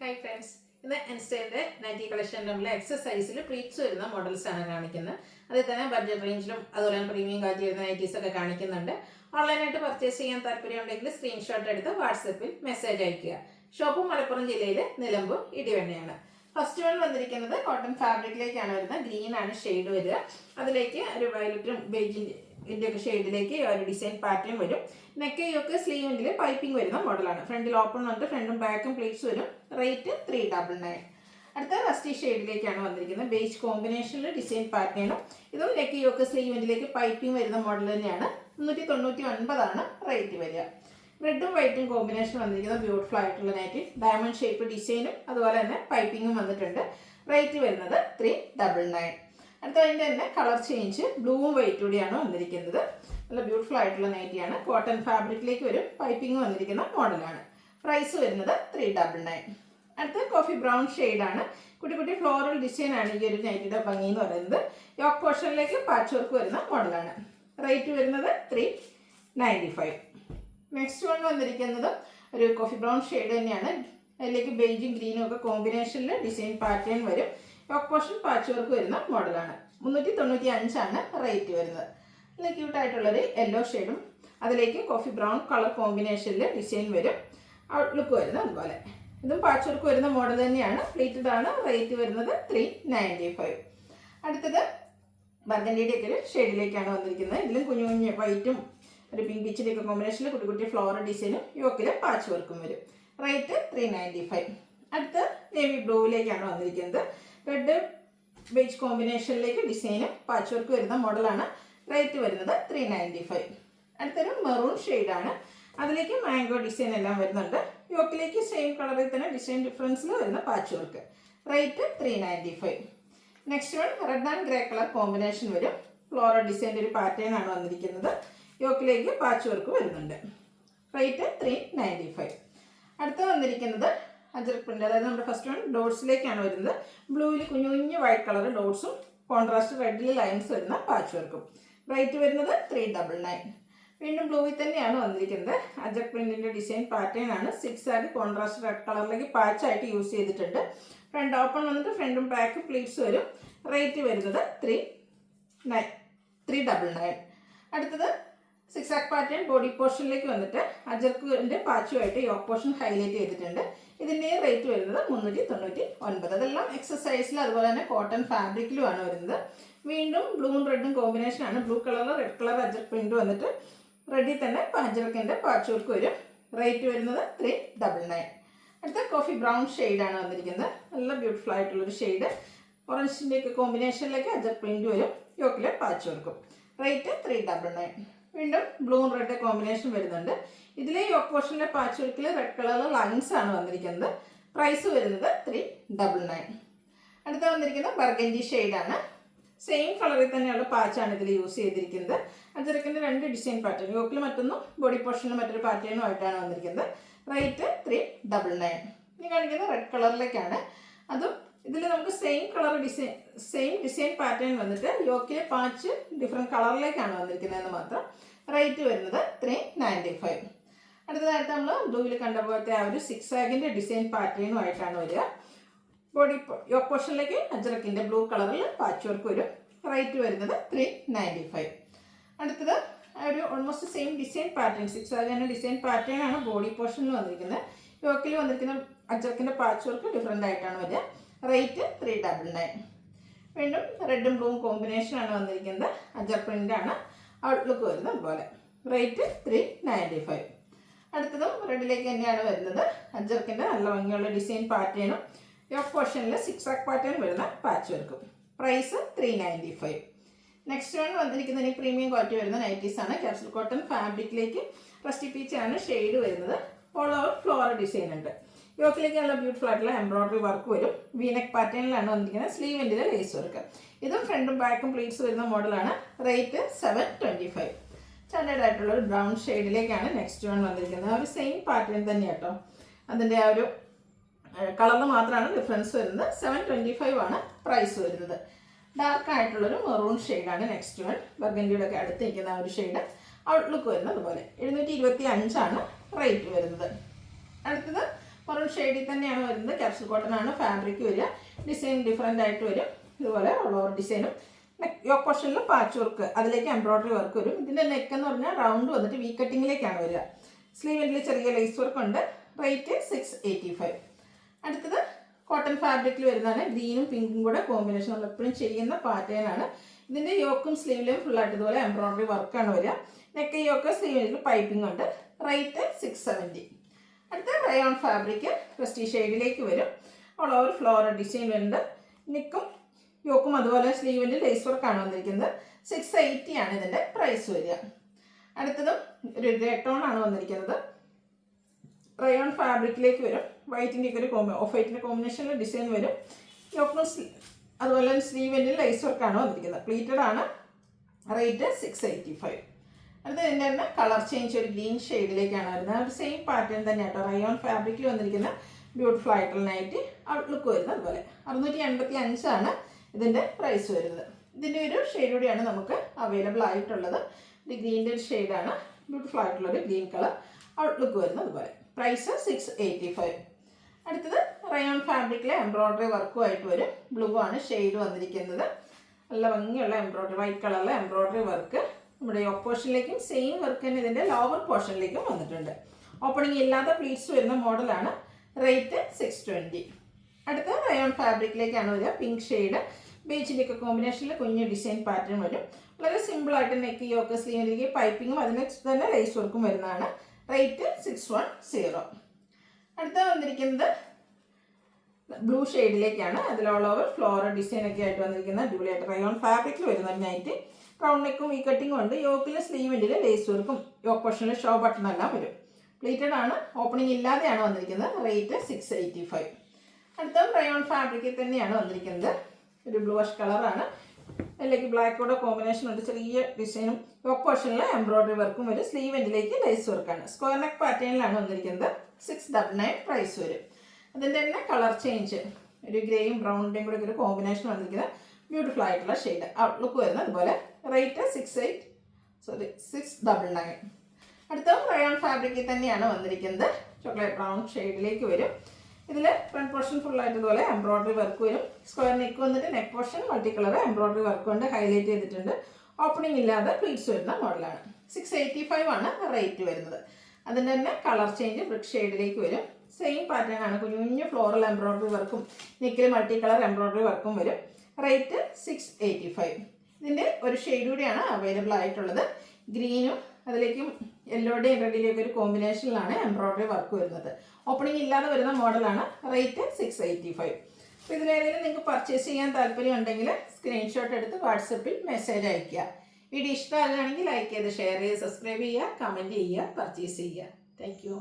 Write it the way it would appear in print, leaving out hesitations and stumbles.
Hi friends, ഇന്ന് ഇൻസ്റ്റയുടെ nightie collection നമ്മൾ എക്സസൈസിൽ pleats വരുന്ന മോഡൽസ് ആണ് കാണിക്കുന്നത്. അതിൽ തന്നെ ബഡ്ജറ്റ് റേഞ്ചിലും അതുപോലെ തന്നെ പ്രീമിയം ക്വാളിറ്റി വരുന്ന നൈറ്റീസ് ഒക്കെ കാണിക്കുന്നുണ്ട്. ഓൺലൈനായിട്ട് പർച്ചേസ് ചെയ്യാൻ താല്പര്യമുണ്ടെങ്കിൽ സ്ക്രീൻഷോട്ട് എടുത്ത് വാട്സപ്പിൽ മെസ്സേജ് അയയ്ക്കുക. ഷോപ്പ് മലപ്പുറം ജില്ലയിൽ നിലമ്പൂർ ഇടിവണ്ണയാണ്. ഫസ്റ്റ് വൺ വന്നിരിക്കുന്നത് കോട്ടൺ ഫാബ്രിക്കിലേക്കാണ് വരുന്നത്. ഗ്രീൻ ആണ് ഷെയ്ഡ് വരിക. അതിലേക്ക് ഒരു വയലറ്റും ബേജിൻ്റെ ഒക്കെ ഷെയ്ഡിലേക്ക് ഒരു ഡിസൈൻ പാറ്റേൺ വരും. നെക്കയൊക്കെ സ്ലീവിൽ പൈപ്പിംഗ് വരുന്ന മോഡലാണ്. ഫ്രണ്ടിൽ ഓപ്പൺ വന്നിട്ട് ഫ്രണ്ടും ബാക്കും പ്ലീറ്റ്സ് വരും. റേറ്റ് 399. അടുത്ത റസ്റ്റി ഷെയ്ഡിലേക്കാണ് വന്നിരിക്കുന്നത്. ബേജ് കോമ്പിനേഷനിൽ ഡിസൈൻ പാറ്റേണും ഇതും നെക്കയൊക്കെ സ്ലീവിലേക്ക് പൈപ്പിംഗ് വരുന്ന മോഡൽ തന്നെയാണ്. 399 റേറ്റ് വരിക. റെഡും വൈറ്റും കോമ്പിനേഷൻ വന്നിരിക്കുന്ന ബ്യൂട്ടിഫുൾ ആയിട്ടുള്ള നൈറ്റി. ഡയമണ്ട് ഷേപ്പ് ഡിസൈനും അതുപോലെ തന്നെ പൈപ്പിങ്ങും വന്നിട്ടുണ്ട്. റേറ്റ് വരുന്നത് 399. അടുത്ത അതിൻ്റെ തന്നെ കളർ ചേഞ്ച് ബ്ലൂവും വൈറ്റും കൂടിയാണ് വന്നിരിക്കുന്നത്. നല്ല ബ്യൂട്ടിഫുൾ ആയിട്ടുള്ള നൈറ്റിയാണ്. കോട്ടൺ ഫാബ്രിക്കിലേക്ക് വരും. പൈപ്പിംഗ് വന്നിരിക്കുന്ന മോഡലാണ്. പ്രൈസ് വരുന്നത് 399. അടുത്ത കോഫി ബ്രൗൺ ഷെയ്ഡാണ്. കുട്ടി കുട്ടി ഫ്ലോറൽ ഡിസൈൻ ആണ് ഈ ഒരു നൈറ്റിയുടെ ഭംഗി എന്ന് പറയുന്നത്. യോക്ക് പോർഷനിലേക്ക് പാച്ച് വർക്ക് വരുന്ന മോഡലാണ്. റേറ്റ് വരുന്നത് 395. നെക്സ്റ്റ് വൺ വന്നിരിക്കുന്നത് ഒരു കോഫി ബ്രൗൺ ഷെയ്ഡ് തന്നെയാണ്. അതിലേക്ക് ബേജും ഗ്രീനും ഒക്കെ കോമ്പിനേഷനിൽ ഡിസൈൻ പാറ്റേൺ വരും. യോക്ക് പോർഷൻ പാച്ച് വർക്ക് വരുന്ന മോഡലാണ്. 395 റേറ്റ് വരുന്നത്. നല്ല ക്യൂട്ടായിട്ടുള്ളൊരു യെല്ലോ ഷെയ്ഡും അതിലേക്ക് കോഫി ബ്രൗൺ കളർ കോമ്പിനേഷനിൽ ഡിസൈൻ വരും. ഔട്ട്ലുക്ക് വരുന്നത് അതുപോലെ. ഇതും പാച്ച് വർക്ക് വരുന്ന മോഡൽ തന്നെയാണ്. പ്ലീറ്റഡ് ആണ്. റേറ്റ് വരുന്നത് 395. അടുത്തത് ബർഗൻഡിയുടെ ഒക്കെ ഒരു ഷെയ്ഡിലേക്കാണ് വന്നിരിക്കുന്നത്. ഇതിലും കുഞ്ഞു കുഞ്ഞ് വൈറ്റും ഒരു പിങ്ക് പിച്ചിൻ്റെ ഒക്കെ കോമ്പിനേഷനിൽ കുട്ടി കുട്ടി ഫ്ലോറൽ ഡിസൈനും യോക്കിൽ പാച്ച് വർക്കും വരും. റേറ്റ് 395. അടുത്ത് നേവി ബ്ലൂവിലേക്കാണ് വന്നിരിക്കുന്നത്. റെഡ് ബേജ് കോമ്പിനേഷനിലേക്ക് ഡിസൈനും പാച്ച് വർക്ക് വരുന്ന മോഡലാണ്. റേറ്റ് വരുന്നത് 395. അടുത്തൊരു മെറൂൺ ഷെയ്ഡാണ്. അതിലേക്ക് മാംഗോ ഡിസൈൻ എല്ലാം വരുന്നുണ്ട്. യോക്കിലേക്ക് സെയിം കളറിൽ തന്നെ ഡിസൈൻ ഡിഫറൻസിൽ വരുന്ന patch work. Rate 395. Next one red and grey colour combination വരും. ഫ്ലോറൽ ഡിസൈൻ്റെ ഒരു പാറ്റേൺ ആണ് വന്നിരിക്കുന്നത്. യോക്കിലേക്ക് പാച്ച് വർക്ക് വരുന്നുണ്ട്. റേറ്റ് 395. അടുത്ത വന്നിരിക്കുന്നത് അജറക് പ്രിൻ്റ്, അതായത് നമ്മുടെ ഫസ്റ്റ് വൺ ഡോട്ട്സിലേക്കാണ് വരുന്നത്. ബ്ലൂവിൽ കുഞ്ഞു കുഞ്ഞു വൈറ്റ് കളർ ഡോട്ട്സും കോൺട്രാസ്റ്റ് റെഡിൽ ലൈൻസ് വരുന്ന പാച്ച് വർക്കും. റേറ്റ് വരുന്നത് 399. വീണ്ടും ബ്ലൂവിൽ തന്നെയാണ് വന്നിരിക്കുന്നത്. അജറക് പ്രിൻറ്റിൻ്റെ ഡിസൈൻ പാറ്റേൺ ആണ്. 6 ആಗಿ കോൺട്രാസ്റ്റ് റെഡ് കളറിലേക്ക് പാച്ചായിട്ട് യൂസ് ചെയ്തിട്ടുണ്ട്. ഫ്രണ്ട് ഓപ്പൺ വന്നിട്ട് ഫ്രണ്ടും ബാക്കും പ്ലീറ്റ്സ് വരും. റേറ്റ് വരുന്നത് 399. അടുത്തത് 6 ആക്ക് പാറ്റേൺ ബോഡി പോർഷനിലേക്ക് വന്നിട്ട് അജർക്കിൻ്റെ പാച്ചുമായിട്ട് യോക്ക് പോർഷൻ ഹൈലൈറ്റ് ചെയ്തിട്ടുണ്ട്. ഇതിൻ്റെ റേറ്റ് വരുന്നത് 399. അതെല്ലാം എക്സസൈസിൽ അതുപോലെ തന്നെ കോട്ടൺ ഫാബ്രിക്കിലുമാണ് വരുന്നത്. വീണ്ടും ബ്ലൂവും റെഡും കോമ്പിനേഷനാണ്. ബ്ലൂ കളറിൽ റെഡ് കളർ അജർക്ക് പ്രിൻ്റ് വന്നിട്ട് റെഡിൽ തന്നെ അജർക്കിൻ്റെ പാച്ച് വർക്ക് വരും. റേറ്റ് വരുന്നത് 399. അടുത്ത കോഫി ബ്രൗൺ ഷെയ്ഡാണ് വന്നിരിക്കുന്നത്. നല്ല ബ്യൂട്ടിഫുൾ ആയിട്ടുള്ളൊരു ഷെയ്ഡ്. ഓറഞ്ചിൻ്റെയൊക്കെ കോമ്പിനേഷനിലേക്ക് അജർക്ക് പ്രിൻ്റ് വരും. യോക്കിൽ പാച്ച് വർക്കും. റേറ്റ് 399. വീണ്ടും ബ്ലൂ റെഡ് കോമ്പിനേഷൻ വരുന്നുണ്ട്. ഇതിലെ യോക്ക് പോർഷനിലെ പാച്ച് വർക്കിൽ റെഡ് കളർ ലൈൻസ് ആണ് വന്നിരിക്കുന്നത്. പ്രൈസ് വരുന്നത് 399. അടുത്ത വന്നിരിക്കുന്നത് ബർഗൻഡി ഷെയ്ഡാണ്. സെയിം കളറിൽ തന്നെയുള്ള പാച്ചാണ് ഇതിൽ യൂസ് ചെയ്തിരിക്കുന്നത്. അജറക്കിൻ്റെ 2 ഡിസൈൻ പാറ്റേൺ, യോക്കിൽ മറ്റൊന്നും ബോഡി പോർഷനിൽ മറ്റൊരു പാറ്റേണും ആയിട്ടാണ് വന്നിരിക്കുന്നത്. റേറ്റ് 399. ഇനി കാണിക്കുന്നത് റെഡ് കളറിലേക്കാണ്. അതും ഇതിൽ നമുക്ക് സെയിം ഡിസൈൻ പാറ്റേൺ വന്നിട്ട് യോക്കിലെ പാച്ച് ഡിഫറെൻറ്റ് കളറിലേക്കാണ് വന്നിരിക്കുന്നതെന്ന് മാത്രം. റേറ്റ് വരുന്നത് 395. അടുത്തതായിട്ട് നമ്മൾ ബ്ലൂവിൽ കണ്ട പോലത്തെ ആ ഒരു 6 ആഗിൻ്റെ ഡിസൈൻ പാറ്റേണുമായിട്ടാണ് വരിക. ബോഡി യോക്ക് പോർഷനിലേക്ക് അജറക്കിൻ്റെ ബ്ലൂ കളറിൽ പാച്ച് വർക്ക് വരും. റേറ്റ് വരുന്നത് 395. അടുത്തത് ഒരു ഓൾമോസ്റ്റ് സെയിം ഡിസൈൻ പാറ്റേൺ 6 ആഗിൻ്റെ ഡിസൈൻ പാറ്റേൺ ആണ് ബോഡി പോർഷനിൽ വന്നിരിക്കുന്നത്. യോക്കിൽ വന്നിരിക്കുന്ന അജറക്കിൻ്റെ പാച്ച് വർക്ക് ഡിഫറെൻ്റ് ആയിട്ടാണ് വരിക. റേറ്റ് 399. വീണ്ടും റെഡും ബ്ലൂവും കോമ്പിനേഷനാണ് വന്നിരിക്കുന്നത്. അജർ പ്രിൻ്റാണ്. ഔട്ട്ലുക്ക് വരുന്നത് അതുപോലെ. റേറ്റ് 395. അടുത്തതും റെഡിലേക്ക് തന്നെയാണ് വരുന്നത്. അജർക്കിൻ്റെ നല്ല ഭംഗിയുള്ള ഡിസൈൻ പാറ്റേണും യോക്ക് പോർഷനിൽ 6 ആക്ക് പാറ്റേൺ വരുന്ന പാച്ച് വർക്കും. പ്രൈസ് 395. നെക്സ്റ്റ് വൺ വന്നിരിക്കുന്നതിന് പ്രീമിയം ക്വാളിറ്റി വരുന്ന നൈറ്റീസാണ്. ക്യാപ്സൂൾ കോട്ടൺ ഫാബ്രിക്കിലേക്ക് റസ്റ്റി പീച്ചാണ് ഷെയ്ഡ് വരുന്നത്. ഓൾ ഓവർ ഫ്ലോറൽ ഡിസൈൻ ഉണ്ട്. യോക്കിലേക്ക് നല്ല ബ്യൂട്ടിഫുൾ ആയിട്ടുള്ള എംബ്രോയ്ഡറി വർക്ക് വരും. വീനെക്ക് പാറ്റേണിലാണ് വന്നിരിക്കുന്നത്. സ്ലീവിൻ്റെ ലേസ് വർക്ക്. ഇതും ഫ്രണ്ടും ബാക്കും പ്ലീറ്റ്സ് വരുന്ന മോഡലാണ്. റേറ്റ് 725. സ്റ്റാൻഡേർഡ് ആയിട്ടുള്ള ഒരു ബ്രൗൺ ഷെയ്ഡിലേക്കാണ് നെക്സ്റ്റ് വൺ വന്നിരിക്കുന്നത്. ആ ഒരു സെയിം പാറ്റേൺ തന്നെ കേട്ടോ. അതിൻ്റെ ആ ഒരു കളറിന് മാത്രമാണ് ഡിഫറൻസ് വരുന്നത്. 725 പ്രൈസ് വരുന്നത്. ഡാർക്ക് ആയിട്ടുള്ളൊരു മെറൂൺ ഷെയ്ഡാണ് നെക്സ്റ്റ് വൺ. ബർഗൻഡിയുടെ ഒക്കെ അടുത്ത് നിൽക്കുന്ന ആ ഒരു ഷെയ്ഡ്. ഔട്ട്ലുക്ക് വരുന്നത് അതുപോലെ. 725 റേറ്റ് വരുന്നത്. അടുത്തത് മെറൂൺ ഷെയ്ഡിൽ തന്നെയാണ് വരുന്നത്. ക്യാപ്സൂൾ കോട്ടൺ ആണ് ഫാബ്രിക് വരിക. ഡിസൈൻ ഡിഫറെൻ്റ് ആയിട്ട് വരും. ഇതുപോലെ ഓൾ ഓവർ ഡിസൈനും യോക്ക് പോർഷനിൽ പാച്ച് വർക്ക്, അതിലേക്ക് എംബ്രോയ്ഡറി വർക്ക് വരും. ഇതിൻ്റെ നെക്ക് എന്ന് പറഞ്ഞാൽ റൗണ്ട് വന്നിട്ട് വി കട്ടിങ്ങിലേക്കാണ് വരിക. സ്ലീവിൽ ചെറിയ ലേസ് വർക്ക് ഉണ്ട്. റേറ്റ് 685. അടുത്തത് കോട്ടൺ ഫാബ്രിക്കിൽ വരുന്നതാണ്. ഗ്രീനും പിങ്കും കൂടെ കോമ്പിനേഷൻ നമ്മൾ എപ്പോഴും ചെയ്യുന്ന പാറ്റേൺ ആണ്. ഇതിൻ്റെ യോക്കും സ്ലീവിലും ഫുള്ളായിട്ട് ഇതുപോലെ എംബ്രോയ്ഡറി വർക്കാണ് വരിക. നെക്ക് യോക്ക് സ്ലീവിൽ പൈപ്പിംഗ് ഉണ്ട്. റേറ്റ് 670. അടുത്ത റയോൺ ഫാബ്രിക് റസ്റ്റി ഷെയ്ഡിലേക്ക് വരും. ഓൾ ഓവർ ഫ്ലോറൽ ഡിസൈൻ വരുന്നുണ്ട്. നെക്കും യോക്കും അതുപോലെ സ്ലീവിൻ്റെ ലേസ് വർക്കാണ് വന്നിരിക്കുന്നത്. 680 ആണ് ഇതിൻ്റെ പ്രൈസ് വരിക. അടുത്തതും ഒരു ഗ്രേ ടോൺ ആണ് വന്നിരിക്കുന്നത്. റയോൺ ഫാബ്രിക്കിലേക്ക് വരും. വൈറ്റിൻ്റെ ഒക്കെ ഒരു ഓഫ് വൈറ്റിൻ്റെ കോമ്പിനേഷനിൽ ഡിസൈൻ വരും. യോക്കും അതുപോലെ തന്നെ സ്ലീവിൻ്റെ ലേസ് വർക്കാണ് വന്നിരിക്കുന്നത്. പ്ലീറ്റഡ് ആണ്. റേറ്റ് 685. അടുത്ത ഇതിൻ്റെ തന്നെ കളർ ചേഞ്ച് ഒരു ഗ്രീൻ ഷെയ്ഡിലേക്കാണ് വരുന്നത്. ഒരു സെയിം പാറ്റേൺ തന്നെ കേട്ടോ. റയോൺ ഫാബ്രിക്കിൽ വന്നിരിക്കുന്ന ബ്യൂട്ടിഫുൾ ആയിട്ടുള്ള നൈറ്റി ഔട്ട്ലുക്ക് വരുന്നത്. അതുപോലെ 685 ആണ് ഇതിൻ്റെ പ്രൈസ് വരുന്നത്. ഇതിൻ്റെ ഒരു ഷെയ്ഡ് കൂടിയാണ് നമുക്ക് അവൈലബിൾ ആയിട്ടുള്ളത്. ഇത് ഗ്രീൻ്റെ ഒരു ഷെയ്ഡാണ്. ബ്യൂട്ടിഫുൾ ആയിട്ടുള്ളൊരു ഗ്രീൻ കളർ ഔട്ട്ലുക്ക് വരുന്നത്. അതുപോലെ പ്രൈസ് 685. അടുത്തത് റയോൺ ഫാബ്രിക്കിലെ എംബ്രോയ്ഡറി വർക്കുമായിട്ട് വരും. ബ്ലൂ ആണ് ഷെയ്ഡ് വന്നിരിക്കുന്നത്. നല്ല ഭംഗിയുള്ള എംബ്രോയ്ഡറി, വൈറ്റ് കളറിലെ എംബ്രോയ്ഡറി വർക്ക് നമ്മുടെ യോക്ക് പോർഷനിലേക്കും സെയിം വർക്ക് തന്നെ ഇതിൻ്റെ ലോവർ പോർഷനിലേക്കും വന്നിട്ടുണ്ട്. ഓപ്പണിംഗ് ഇല്ലാത്ത പ്ലീറ്റ്സ് വരുന്ന മോഡലാണ്. റേറ്റ് 620. അടുത്ത റയോൺ ഫാബ്രിക്കിലേക്കാണ് വരിക. പിങ്ക് ഷെയ്ഡ് ബീച്ചിൻ്റെ ഒക്കെ കോമ്പിനേഷനിൽ കുഞ്ഞ് ഡിസൈൻ പാറ്റേൺ വരും. വളരെ സിമ്പിളായിട്ട് നെക്ക് യോക്ക് സ്ലീവിലേക്ക് പൈപ്പിങ്ങും അതിന് തന്നെ ലേസ് വർക്കും വരുന്നതാണ്. റേറ്റ് 610. അടുത്ത വന്നിരിക്കുന്നത് ബ്ലൂ ഷെയ്ഡിലേക്കാണ്. അതിൽ ഓൾ ഓവർ ഫ്ലോറൽ ഡിസൈൻ ഒക്കെ ആയിട്ട് വന്നിരിക്കുന്ന അടിപൊളിയായിട്ട് റയോൺ ഫാബ്രിക്കിൽ വരുന്ന ഒരു നൈറ്റ്. റൗണ്ട് നെക്കും ഈ കട്ടിങ്ങും ഉണ്ട്. യോക്കിലെ സ്ലീവിൻ്റെ ലേസ് വർക്കും യോക്ക് പോർഷനിൽ ഷോ ബട്ടൺ എല്ലാം വരും. പ്ലീറ്റഡ് ആണ്. ഓപ്പണിംഗ് ഇല്ലാതെയാണ് വന്നിരിക്കുന്നത്. റേറ്റ് 685. അടുത്ത റയോൺ ഫാബ്രിക്കിൽ തന്നെയാണ് വന്നിരിക്കുന്നത്. ഒരു ബ്ലൂഷ് കളറാണ്. അതിലേക്ക് ബ്ലാക്കോടെ കോമ്പിനേഷൻ ഉണ്ട്. ചെറിയ ഡിസൈനും യോക്ക് പോർഷനിൽ എംബ്രോയ്ഡറി വർക്കും വരും. സ്ലീവ് എൻഡിലേക്ക് ലേസ് വർക്കാണ്. സ്ക്വയർ നെക്ക് പാറ്റേണിലാണ് വന്നിരിക്കുന്നത്. 699 പ്രൈസ് വരും. അതിൻ്റെ തന്നെ കളർ ചേഞ്ച് ഒരു ഗ്രേയും ബ്രൗണിൻ്റെയും കൂടെ ഒരു കോമ്പിനേഷൻ വന്നിരിക്കുന്നത് ബ്യൂട്ടിഫുൾ ആയിട്ടുള്ള ഷെയ്ഡ് ഔട്ട്ലുക്ക് വരുന്നത്. അതുപോലെ റേറ്റ് 699. അടുത്ത റയോൺ ഫാബ്രിക്കിൽ തന്നെയാണ് വന്നിരിക്കുന്നത്. ചോക്ലേറ്റ് ബ്രൗൺ ഷെയ്ഡിലേക്ക് വരും. ഇതിൽ ഫ്രണ്ട് പോർഷൻ ഫുള്ളായിട്ട് ഇതുപോലെ എംബ്രോയ്ഡറി വർക്ക് വരും. സ്ക്വയർ നെക്ക് വന്നിട്ട് neck portion multi colour embroidery work കൊണ്ട് ഹൈലൈറ്റ് ചെയ്തിട്ടുണ്ട്. ഓപ്പണിംഗ് ഇല്ലാതെ പ്ലീറ്റ്സ് വരുന്ന മോഡലാണ്. 685 ആണ് റേറ്റ് വരുന്നത്. അതിൻ്റെ തന്നെ കളർ ചേഞ്ച് ബ്രിക്ക് ഷെയ്ഡിലേക്ക് വരും. സെയിം പാറ്റേൺ ആണ്. കുഞ്ഞു കുഞ്ഞു ഫ്ലോറൽ എംബ്രോയ്ഡറി വർക്കും നെക്കിൽ മൾട്ടി കളർ എംബ്രോയ്ഡറി വർക്കും വരും. റേറ്റ് 685. ഇതിൻ്റെ ഒരു ഷെയ്ഡ് കൂടിയാണ് അവൈലബിൾ ആയിട്ടുള്ളത്. ഗ്രീനും അതിലേക്കും യെല്ലോയുടെയും റെഡിലേക്ക് ഒരു കോമ്പിനേഷനിലാണ് എംബ്രോയ്ഡറി വർക്ക് വരുന്നത്. ഓപ്പണിംഗ് ഇല്ലാതെ വരുന്ന മോഡലാണ്. റേറ്റ് 685. അപ്പോൾ ഇതിലേതെങ്കിലും നിങ്ങൾക്ക് പർച്ചേസ് ചെയ്യാൻ താല്പര്യം ഉണ്ടെങ്കിൽ സ്ക്രീൻഷോട്ട് എടുത്ത് വാട്സപ്പിൽ മെസ്സേജ് അയയ്ക്കുക. വീഡിയോ ഇഷ്ടമാകുകയാണെങ്കിൽ ലൈക്ക് ചെയ്ത് ഷെയർ ചെയ്ത് സബ്സ്ക്രൈബ് ചെയ്യുക, കമൻറ്റ് ചെയ്യുക, പർച്ചേസ് ചെയ്യുക. Thank you.